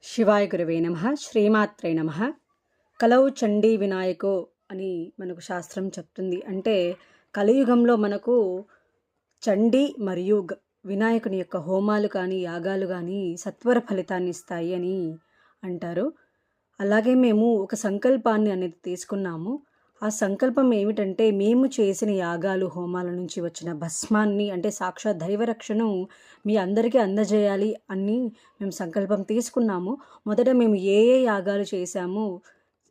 శివాయ గురవే నమః. శ్రీమాత్రే నమః. కలౌ చండీ వినాయకో అని మనకు శాస్త్రం చెప్తుంది. అంటే కలియుగంలో మనకు చండీ మరియు వినాయకుని యొక్క హోమాలు కానీ యాగాలు కానీ సత్వర ఫలితాన్ని ఇస్తాయి అని అంటారు. అలాగే మేము ఒక సంకల్పాన్ని అనేది తీసుకున్నాము. ఆ సంకల్పం ఏమిటంటే, మేము చేసిన యాగాలు హోమాల నుంచి వచ్చిన భస్మాన్ని, అంటే సాక్షాత్ దైవరక్షను మీ అందరికీ అందజేయాలి అని మేము సంకల్పం తీసుకున్నాము. మొదట మేము ఏ ఏ యాగాలు చేశాము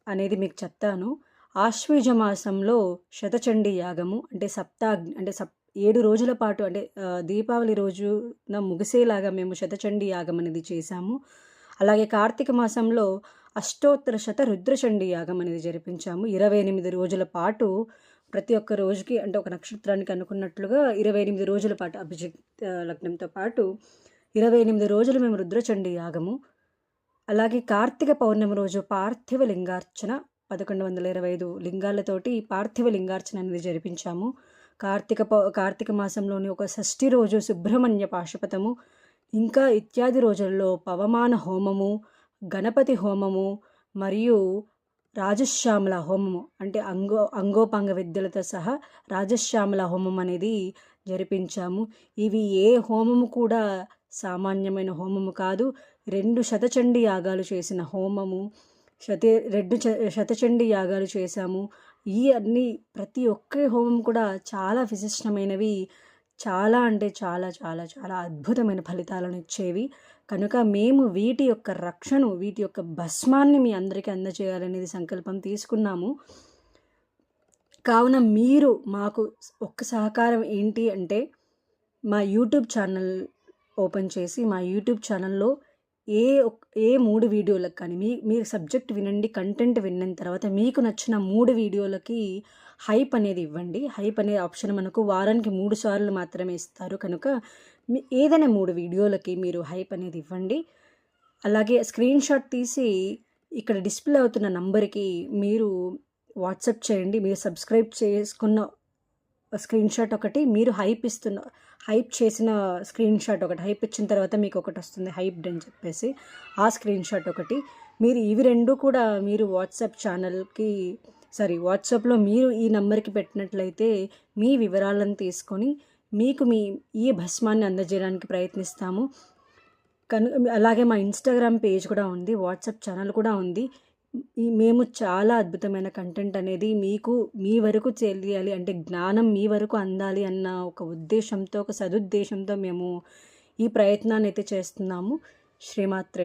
అనేది మీకు చెప్తాను. ఆశ్వీజ మాసంలో శతచండీ యాగము, అంటే 7 రోజుల పాటు, అంటే దీపావళి రోజున ముగిసేలాగా మేము శతచండీ యాగం అనేది చేశాము. అలాగే కార్తీక మాసంలో అష్టోత్తర శత రుద్రచండీ యాగం అనేది జరిపించాము. 28 రోజుల పాటు, ప్రతి ఒక్క రోజుకి, అంటే ఒక నక్షత్రానికి అనుకున్నట్లుగా 28 రోజుల పాటు, అభిజిత్ లగ్నంతో పాటు 28 రోజులు మేము రుద్రచండీ యాగము. అలాగే కార్తీక పౌర్ణమి రోజు పార్థివ లింగార్చన, 1125 లింగాలతోటి పార్థివ లింగార్చన అనేది జరిపించాము. కార్తీక మాసంలోని ఒక షష్ఠి రోజు సుబ్రహ్మణ్య పాశుపతము, ఇంకా ఇత్యాది రోజుల్లో పవమాన హోమము, గణపతి హోమము మరియు రాజశ్యామల హోమము, అంటే అంగోపాంగ విద్యలతో సహా రాజశ్యామల హోమం అనేది జరిపించాము. ఇవి ఏ హోమము కూడా సామాన్యమైన హోమము కాదు. 2 శతచండీ యాగాలు చేసిన హోమము, 2 శతచండీ యాగాలు చేశాము. ఈ అన్ని ప్రతి ఒక్క హోమం కూడా చాలా విశిష్టమైనవి, చాలా అంటే చాలా చాలా చాలా అద్భుతమైన ఫలితాలను ఇచ్చేవి. కనుక మేము వీటి యొక్క రక్షను, వీటి యొక్క భస్మాన్ని మీ అందరికీ అందజేయాలనేది సంకల్పం తీసుకున్నాము. కావున మీరు మాకు ఒక్క సహకారం ఏంటి అంటే, మా యూట్యూబ్ ఛానల్ ఓపెన్ చేసి, మా యూట్యూబ్ ఛానల్లో ఏ 3 వీడియోలకు కానీ, మీరు సబ్జెక్ట్ వినండి, కంటెంట్ విన్న తర్వాత మీకు నచ్చిన 3 వీడియోలకి హైప్ అనేది ఇవ్వండి. హైప్ అనే ఆప్షన్ మనకు వారానికి 3 సార్లు మాత్రమే ఇస్తారు. కనుక ఏదైనా 3 వీడియోలకి మీరు హైప్ అనేది ఇవ్వండి. అలాగే స్క్రీన్ షాట్ తీసి ఇక్కడ డిస్ప్లే అవుతున్న నంబర్కి మీరు వాట్సాప్ చేయండి. మీరు సబ్స్క్రైబ్ చేసుకున్న స్క్రీన్ షాట్ ఒకటి, మీరు హైప్ చేసిన స్క్రీన్ షాట్ ఒకటి, హైప్ ఇచ్చిన తర్వాత మీకు ఒకటి వస్తుంది హైప్డ్ అని చెప్పేసి, ఆ స్క్రీన్ షాట్ ఒకటి. మీరు ఇవి 2 కూడా మీరు వాట్సాప్లో మీరు ఈ నెంబర్కి పెట్టినట్లయితే మీ వివరాలను తీసుకొని మీకు ఈ భస్మాన్ని అందజేయడానికి ప్రయత్నిస్తాము. అలాగే మా ఇన్స్టాగ్రామ్ పేజ్ కూడా ఉంది, వాట్సాప్ ఛానల్ కూడా ఉంది. మేము చాలా అద్భుతమైన కంటెంట్ అనేది మీ వరకు తెలియాలి, అంటే జ్ఞానం మీ వరకు అందాలి అన్న ఒక ఉద్దేశంతో, ఒక సదుద్దేశంతో మేము ఈ ప్రయత్నాన్ని అయితే చేస్తున్నాము. శ్రీమాత్రే.